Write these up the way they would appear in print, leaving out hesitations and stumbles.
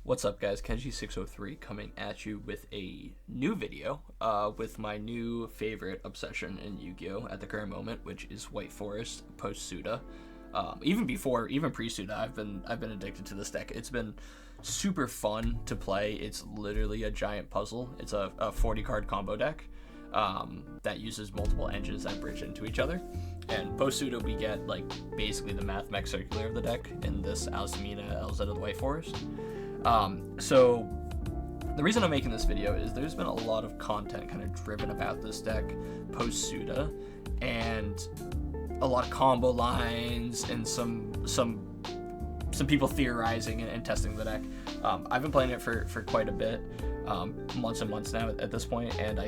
What's up, guys? Kenji603 coming at you with a new video with my new favorite obsession in Yu-Gi-Oh! At the current moment, which is White Forest post SUDA. Even pre-SUDA, I've been addicted to this deck. It's been super fun to play. It's literally a giant puzzle. It's a 40-card combo deck that uses multiple engines that bridge into each other. And post SUDA, we get like basically the Math Mech circular of the deck in this Azamina LZ of the White Forest. So the reason I'm making this video is there's been a lot of content kind of driven about this deck post SUDA, and a lot of combo lines and some people theorizing and testing the deck. I've been playing it for quite a bit, months and months now at this point, and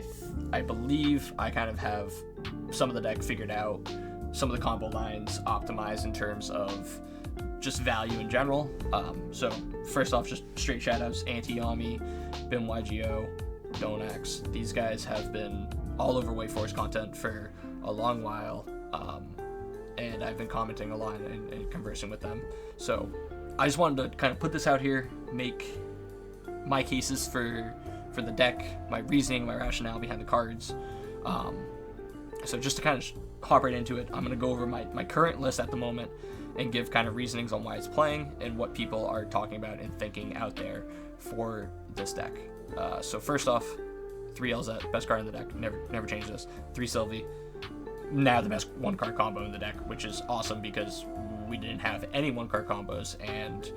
I believe I kind of have some of the deck figured out, some of the combo lines optimized in terms of just value in general. So first off, just straight shoutouts: Antiyama, Bimygo, Donax. These guys have been all over White Forest content for a long while, and I've been commenting a lot and conversing with them. So I just wanted to kind of put this out here, make my cases for the deck, my reasoning, my rationale behind the cards. So just to kind of hop right into it, I'm going to go over my current list at the moment and give kind of reasonings on why it's playing and what people are talking about and thinking out there for this deck. So first off, 3 LZ, best card in the deck, never change this. 3 Sylvie, now the best 1-card combo in the deck, which is awesome because we didn't have any 1-card combos, and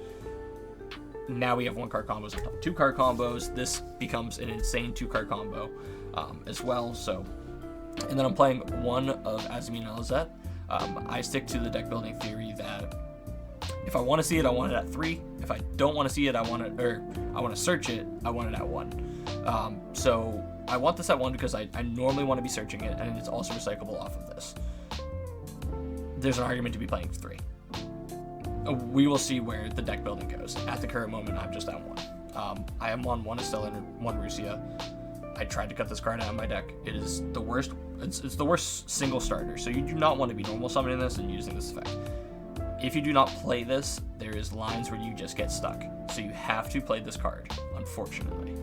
now we have 1-card combos on top of 2-card combos. This becomes an insane 2-card combo as well. So, and then I'm playing 1 of Azamina LZ. I stick to the deck building theory that if I want to see it, I want it at 3. If I don't want to see it, I want to search it, I want it at 1. So I want this at 1 because I normally want to be searching it, and it's also recyclable off of this. There's an argument to be playing 3. We will see where the deck building goes. At the current moment, I'm just at 1. I am on 1 Estella and 1 Rusia. I tried to cut this card out of my deck. It is the worst. It's the worst single starter. So you do not want to be normal summoning this and using this effect. If you do not play this, there is lines where you just get stuck. So you have to play this card, unfortunately.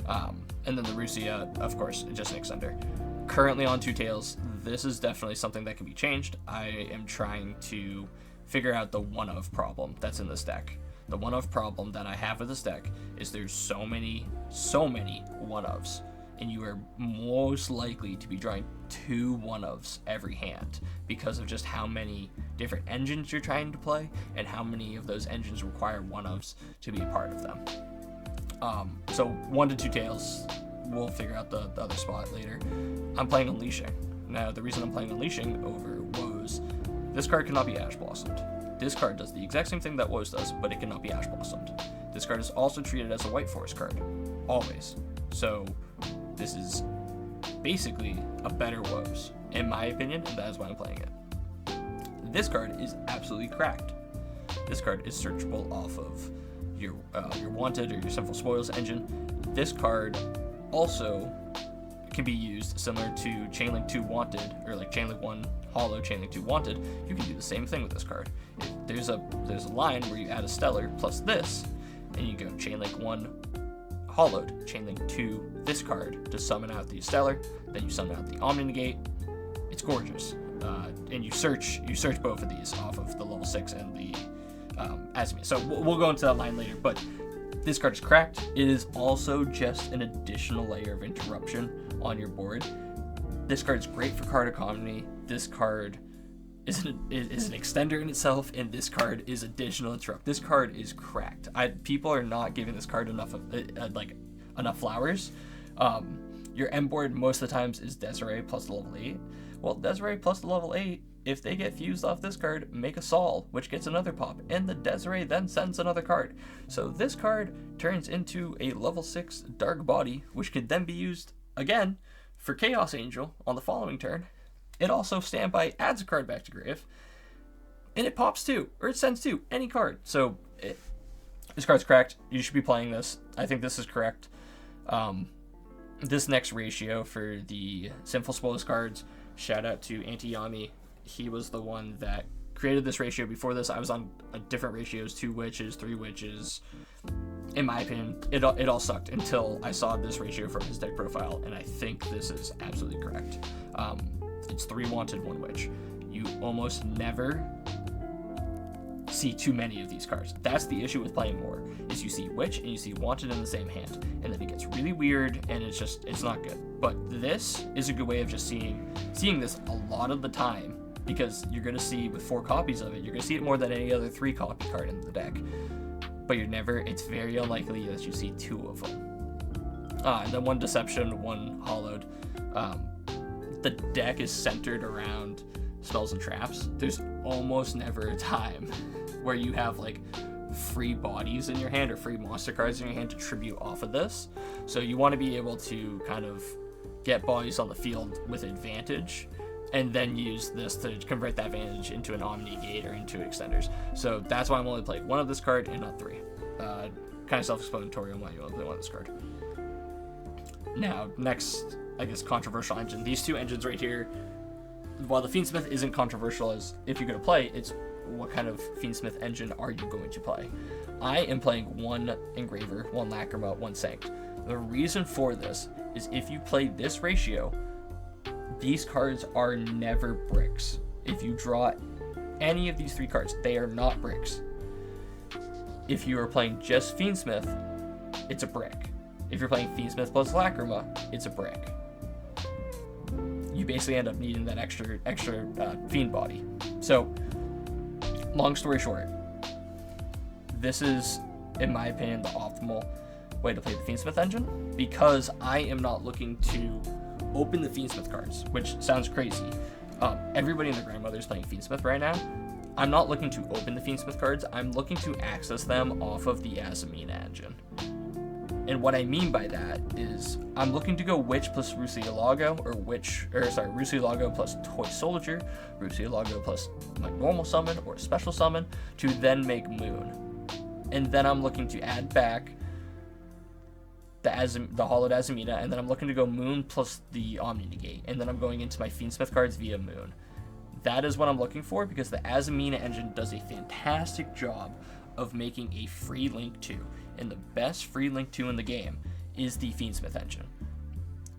And then the Rusia, of course, just an extender. Currently on 2 Tails, this is definitely something that can be changed. I am trying to figure out the one-of problem that's in this deck. The one-of problem that I have with this deck is there's so many one-ofs, and you are most likely to be drawing 2 one-ofs every hand because of just how many different engines you're trying to play and how many of those engines require one-ofs to be a part of them. So 1 to 2 Tails, we'll figure out the other spot later. I'm playing Unleashing. Now, the reason I'm playing Unleashing over Woes, this card cannot be Ash Blossomed. This card does the exact same thing that Woes does, but it cannot be Ash Blossomed. This card is also treated as a White Forest card, always. So this is basically a better Woes, in my opinion, and that is why I'm playing it. This card is absolutely cracked. This card is searchable off of your Wanted or your Sinful Spoils engine. This card also can be used similar to Chainlink 2 Wanted, or like Chainlink 1 Hollow, Chainlink 2 Wanted. You can do the same thing with this card. There's a line where you add a Stellar plus this, and you go Chainlink 1 Hollowed, Chainlink 2 this card to summon out the Stellar, then you summon out the Omni Negate. It's gorgeous. And you search both of these off of the level 6 and the Azamina. So we'll go into that line later, but this card is cracked. It is also just an additional layer of interruption on your board. This card is great for card economy. This card is an extender in itself, and this card is additional interrupt. This card is cracked. People are not giving this card enough flowers. Your M board most of the times is Desiree plus the level 8. Well, Desiree plus the level 8, if they get fused off this card, make a Sol, which gets another pop, and the Desiree then sends another card. So this card turns into a level 6 Dark Body, which could then be used again for Chaos Angel on the following turn. It also standby adds a card back to grave, and it pops 2, or it sends 2, any card. So this card's cracked. You should be playing this. I think this is correct. This next ratio for the Sinful Spoils cards, shout out to Antiyama. He was the one that created this ratio. Before this, I was on different ratios, 2 witches, 3 witches, in my opinion, it all sucked until I saw this ratio from his deck profile, and I think this is absolutely correct. It's 3 wanted, 1 witch. You almost never see too many of these cards. That's the issue with playing more, is you see witch and you see wanted in the same hand, and then it gets really weird, and it's not good. But this is a good way of just seeing this a lot of the time, because you're going to see with 4 copies of it, you're going to see it more than any other 3 copy card in the deck. But it's very unlikely that you see 2 of them. And then 1 deception, 1 hollowed. The deck is centered around spells and traps. There's almost never a time where you have like free bodies in your hand or free monster cards in your hand to tribute off of this. So you want to be able to kind of get bodies on the field with advantage, and then use this to convert that advantage into an Omni Gate or into extenders. So that's why I'm only playing 1 of this card and not 3. Kind of self-explanatory on why you only play 1 of this card. Now, next, I guess, controversial engine. These 2 engines right here, while the Fiendsmith isn't controversial as if you're going to play, it's what kind of Fiendsmith engine are you going to play? I am playing 1 Engraver, 1 Lacrima, 1 Cehck. The reason for this is if you play this ratio, these cards are never bricks. If you draw any of these 3 cards, they are not bricks. If you are playing just Fiendsmith, it's a brick. If you're playing Fiendsmith plus Lacrima, it's a brick. You basically end up needing that extra Fiend body. So, long story short, this is, in my opinion, the optimal way to play the Fiendsmith engine, because I am not looking to open the Fiendsmith cards, which sounds crazy. Everybody and their grandmother is playing Fiendsmith right now. I'm not looking to open the Fiendsmith cards. I'm looking to access them off of the Azamina engine. And what I mean by that is I'm looking to go Witch plus Rusialago, Rusialago plus Toy Soldier, Rusialago plus my normal summon or special summon, to then make Moon. And then I'm looking to add back the Hollowed Azamina, and then I'm looking to go Moon plus the Omni Negate, and then I'm going into my Fiendsmith cards via Moon. That is what I'm looking for, because the Azamina engine does a fantastic job of making a free Link 2, and the best free Link 2 in the game is the Fiendsmith engine.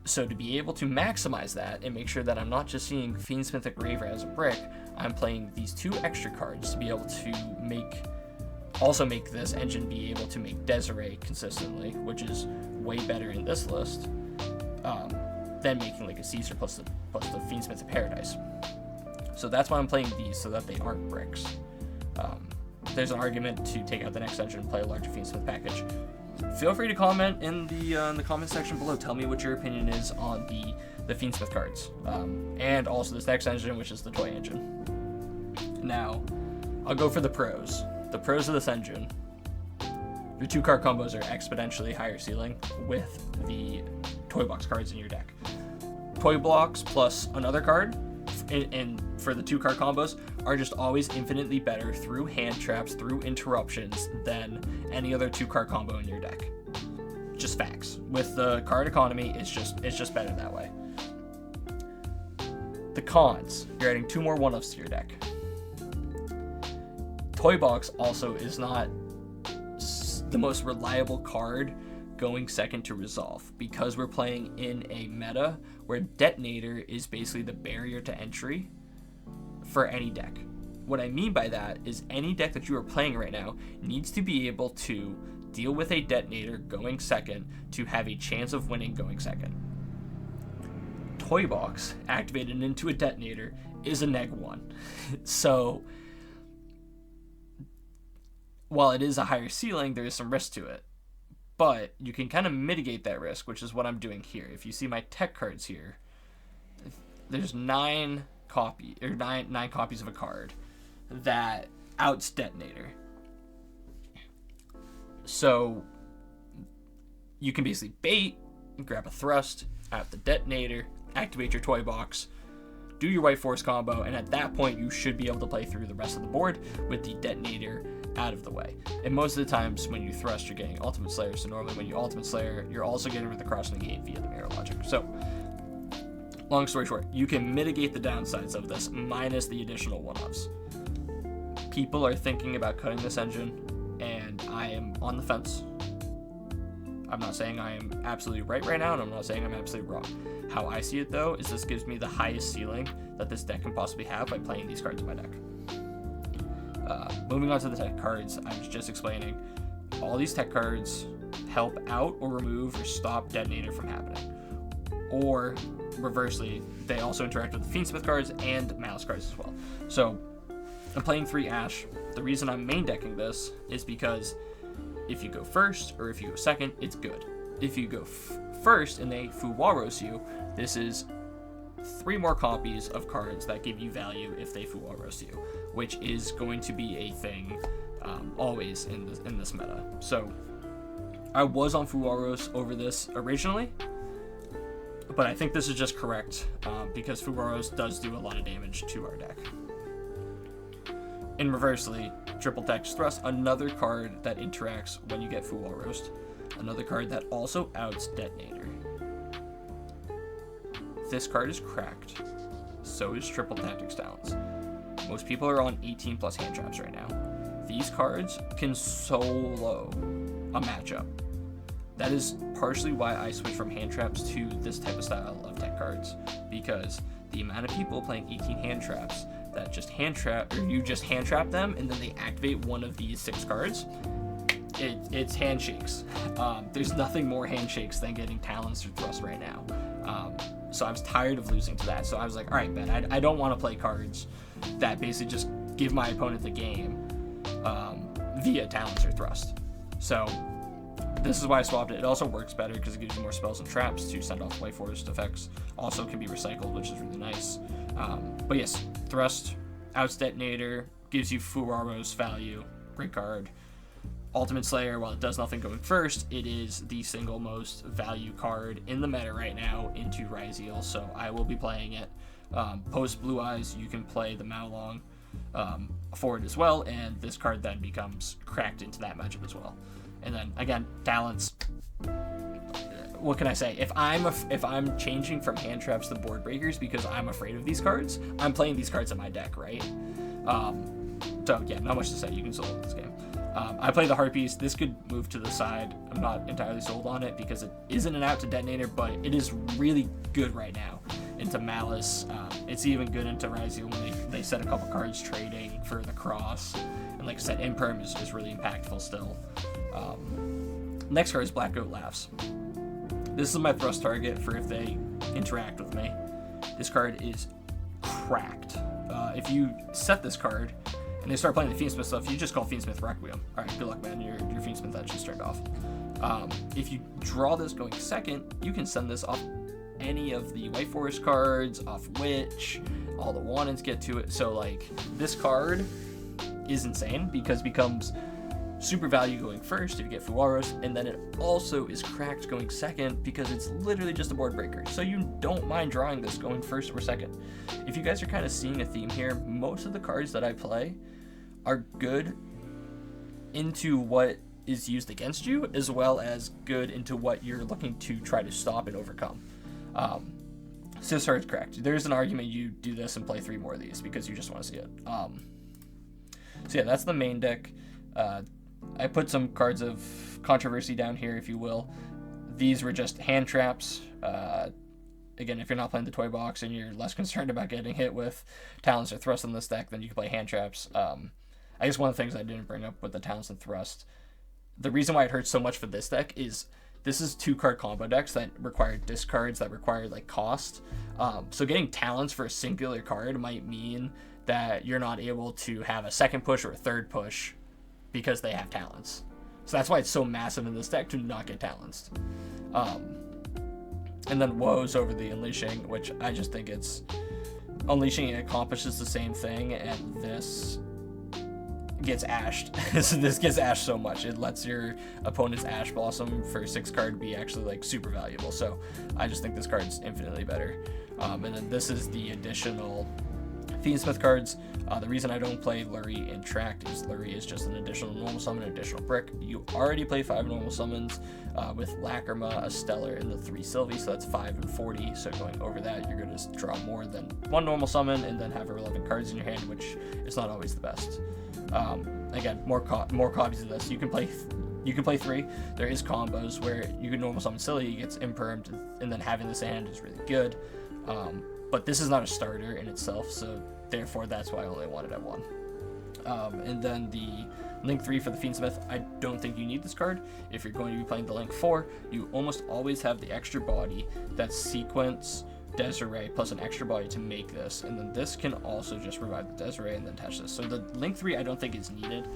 So to be able to maximize that and make sure that I'm not just seeing Fiendsmith Engraver as a brick, I'm playing these 2 extra cards to be able to make this engine be able to make Desiree consistently, which is way better in this list than making like a Caesar plus the Fiendsmith of Paradise. So that's why I'm playing these, so that they aren't bricks. There's an argument to take out the next engine and play a larger Fiendsmith package. Feel free to comment in the comment section below. Tell me what your opinion is on the Fiendsmith cards, and also this next engine, which is the toy engine. Now, I'll go for the pros. The pros of this engine: your 2-card combos are exponentially higher ceiling with the toy box cards in your deck. Toy blocks plus another card, and for the 2-card combos, are just always infinitely better through hand traps, through interruptions, than any other 2-card combo in your deck. Just facts. With the card economy, it's just better that way. The cons: you're adding 2 more 1-ups to your deck. Toy box also is not the most reliable card going second to resolve, because we're playing in a meta where Detonator is basically the barrier to entry for any deck. What I mean by that is any deck that you are playing right now needs to be able to deal with a Detonator going second to have a chance of winning going second. Toy box activated into a Detonator is a -1. So while it is a higher ceiling, there is some risk to it. But you can kind of mitigate that risk, which is what I'm doing here. If you see my tech cards here, there's 9 copies of a card that outs Detonator. So you can basically bait, grab a thrust, out the Detonator, activate your toy box, do your White Force combo, and at that point you should be able to play through the rest of the board with the Detonator out of the way. And most of the times when you thrust, you're getting Ultimate Slayer, so normally when you Ultimate Slayer, you're also getting rid of the cross negate via the mirror logic. So, long story short, you can mitigate the downsides of this minus the additional 1-ups. People are thinking about cutting this engine, and I am on the fence. I'm not saying I am absolutely right now, and I'm not saying I'm absolutely wrong. How I see it, though, is this gives me the highest ceiling that this deck can possibly have by playing these cards in my deck. Moving on to the tech cards, I was just explaining, all these tech cards help out or remove or stop Detonator from happening. Or, reversely, they also interact with the Fiendsmith cards and Malice cards as well. So, I'm playing 3 Ash. The reason I'm main decking this is because if you go first or if you go second, it's good. If you go first and they Fuwaros you, this is 3 more copies of cards that give you value if they Fuwaros you, which is going to be a thing always in this meta. So I was on Fuwaros over this originally, but I think this is just correct because Fuwaros does do a lot of damage to our deck. And reversely, Triple Text Thrust, another card that interacts when you get Fuwaros, another card that also outs Detonator. This card is cracked, so is Triple Tactics Talents. Most people are on 18 plus hand traps right now. These cards can solo a matchup. That is partially why I switched from hand traps to this type of style of tech cards, because the amount of people playing 18 hand traps that just hand trap, or you just hand trap them and then they activate one of these 6 cards, it's handshakes. There's nothing more handshakes than getting Talons or Thrust right now. So I was tired of losing to that. So I was like, all right, man, I don't want to play cards that basically just give my opponent the game via Talons or Thrust. So this is why I swapped it. It also works better because it gives you more spells and traps to send off White Forest effects. Also can be recycled, which is really nice. But yes, Thrust, outs Detonator, gives you Fuwaros value, great card. Ultimate Slayer, while it does nothing going first, it is the single most value card in the meta right now into Ryzeal, so I will be playing it. Post Blue Eyes, you can play the Maolong for it as well, and this card then becomes cracked into that matchup as well. And then again, Talents. What can I say? If I'm changing from hand traps to board breakers because I'm afraid of these cards, I'm playing these cards in my deck, right? So yeah, not much to say. You can solo this game. I play the Harpies. This could move to the side. I'm not entirely sold on it because it isn't an out to Detonator, but it is really good right now into Malice. It's even good into Ryzeal when they set a couple cards trading for the cross. And like I said, Imperm is really impactful still. Next card is Black Goat Laughs. This is my thrust target for if they interact with me. This card is cracked. If you set this card and they start playing the Fiendsmith stuff, you just call Fiendsmith Requiem. Alright, good luck, man. Your Fiendsmith actually turned off. If you draw this going second, you can send this off any of the White Forest cards, off Witch, all the Wannons get to it. So, like, this card is insane because it becomes super value going first if you get Fuwaros, and then it also is cracked going second because it's literally just a board breaker. So you don't mind drawing this going first or second. If you guys are kind of seeing a theme here, most of the cards that I play are good into what is used against you, as well as good into what you're looking to try to stop and overcome. So this card's cracked. There's an argument you do this and play 3 more of these because you just want to see it. So yeah, that's the main deck. I put some cards of controversy down here, if you will. These were just hand traps. Again, if you're not playing the toy box and you're less concerned about getting hit with Talents or Thrust in this deck, then you can play hand traps. I guess one of the things I didn't bring up with the Talents and Thrust, the reason why it hurts so much for this deck is this is 2-card combo decks that require discards, that require like cost. So getting Talents for a singular card might mean that you're not able to have a second push or a third push because they have Talents. So that's why it's so massive in this deck to not get Talents. And then Woes over the Unleashing, which I just think it's... Unleashing accomplishes the same thing, and this gets ashed. This gets ashed so much. It lets your opponent's Ash Blossom for 6 card be actually like super valuable. So I just think this card's infinitely better. And then this is the additional Fiendsmith cards. The reason I don't play Lurie in Tract is Lurie is just an additional normal summon, an additional brick. You already play 5 normal summons with Lacrima, a Stellar, and the 3 Sylvie, so that's 5 and 40. So going over that, you're going to draw more than 1 normal summon and then have irrelevant cards in your hand, which is not always the best. Again, more copies of this. You can play You can play 3. There is combos where you can normal summon Silly, he gets impermed, and then having this hand is really good. But this is not a starter in itself, so therefore that's why I only wanted at 1. And then the Link 3 for the Fiendsmith, I don't think you need this card. If you're going to be playing the Link 4, you almost always have the extra body that's Sequence, Desiree, plus an extra body to make this, and then this can also just provide the Desiree and then attach this. So the Link 3 I don't think is needed.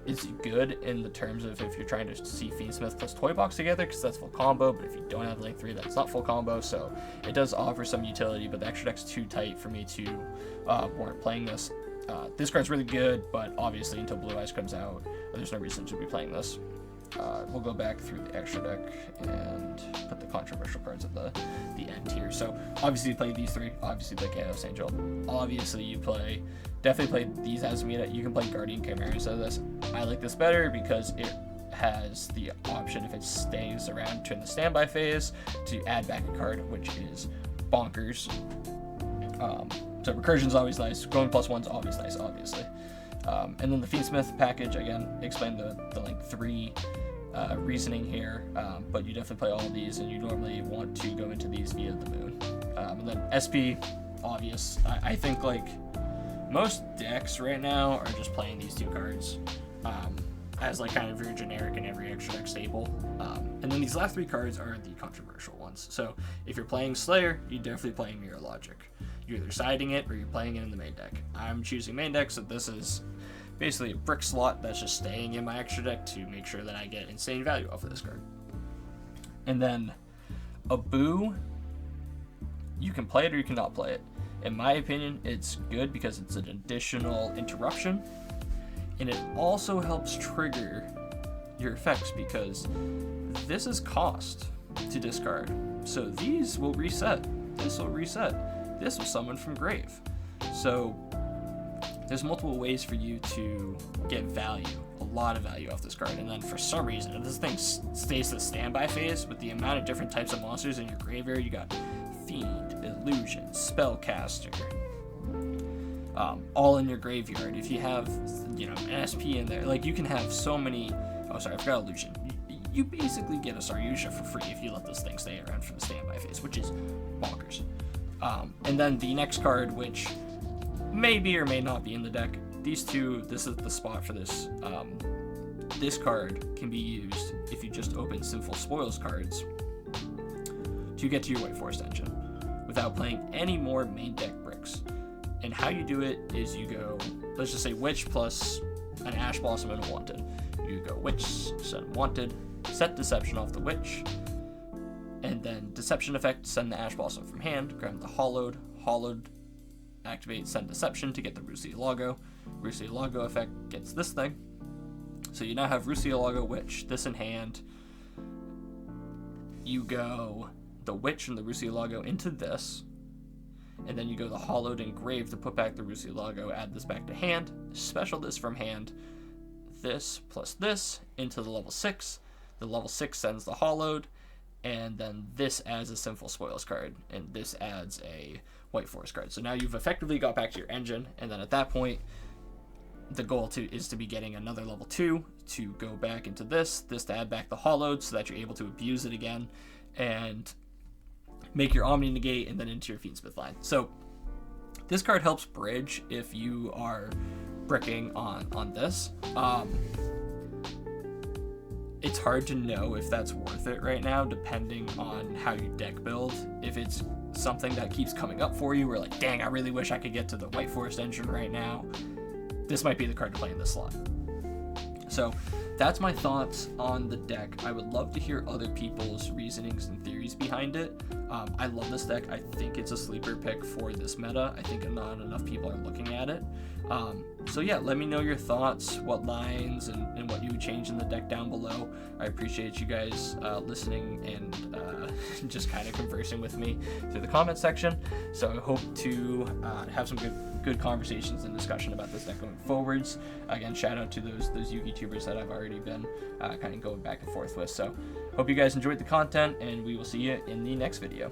It's good in the terms of if you're trying to see Fiendsmith plus Toy Box together, because that's full combo, but if you don't have Link 3, that's not full combo, so it does offer some utility, but the extra deck's too tight for me to warrant playing this. This card's really good, but obviously until Blue Eyes comes out, there's no reason to be playing this. We'll go back through the extra deck and put the controversial cards at the end here. So obviously you play these 3, obviously you play Chaos Angel, obviously you definitely play these Azamina. You can play Guardian Chimera instead of this. I like this better because it has the option, if it stays around during the standby phase, to add back a card, which is bonkers. So recursion's always nice, going +1's always nice, obviously. And then the Fiendsmith package, again, explain the Link 3 reasoning here, but you definitely play all of these, and you normally want to go into these via the moon. And then SP, obvious. I think like most decks right now are just playing these 2 cards as like kind of your generic in every extra deck staple. And then these last 3 cards are the controversial ones. So if you're playing Slayer, you're definitely playing Mirror Logic. You're either siding it or you're playing it in the main deck. I'm choosing main deck, so this is basically a brick slot that's just staying in my extra deck to make sure that I get insane value off of this card. And then Abu, you can play it or you cannot play it. In my opinion, it's good because it's an additional interruption, and it also helps trigger your effects because this is cost to discard. So these will reset. This will reset. This was summoned from grave. So there's multiple ways for you to get value, a lot of value off this card. And then for some reason, if this thing stays the standby phase with the amount of different types of monsters in your graveyard, you got Fiend, Illusion, Spellcaster, all in your graveyard. If you have, an SP in there, like you can have so many. Oh, sorry, I forgot Illusion. You basically get a Saryusha for free if you let this thing stay around for the standby phase, which is bonkers. And then the next card, which may be or may not be in the deck, these 2, this is the spot for this. This card can be used if you just open Sinful Spoils cards to get to your White Forest engine without playing any more main deck bricks. And how you do it is you go, let's just say Witch plus an Ash Blossom and a Wanted. You go Witch, send Wanted, set Deception off the Witch, and then Deception effect, send the Ash Blossom from hand, grab the Hollowed, activate Send Deception to get the Rusialago. Rusialago effect gets this thing. So you now have Rusialago Witch, this in hand. You go the Witch and the Rusialago into this, and then you go the Hollowed and Grave to put back the Rusialago, add this back to hand, special this from hand, this plus this into the level 6. The level 6 sends the Hollowed, and then this adds a Sinful Spoils card, and this adds a White Forest card. So now you've effectively got back to your engine, and then at that point, the goal is to be getting another level 2 to go back into this to add back the Hollowed so that you're able to abuse it again, and make your Omni negate, and then into your Fiendsmith line. So this card helps bridge if you are bricking on this. It's hard to know if that's worth it right now, depending on how you deck build. If it's something that keeps coming up for you, where like, dang, I really wish I could get to the White Forest engine right now, this might be the card to play in this slot. So that's my thoughts on the deck. I would love to hear other people's reasonings and theories behind it. I love this deck. I think it's a sleeper pick for this meta. I think not enough people are looking at it. So yeah, let me know your thoughts, what lines and what you would change in the deck down below. I appreciate you guys listening and just kind of conversing with me through the comment section. So I hope to have some good conversations and discussion about this deck going forwards. Again, shout out to those yugitubers that I've already been kind of going back and forth with. So hope you guys enjoyed the content, and we will see you in the next video.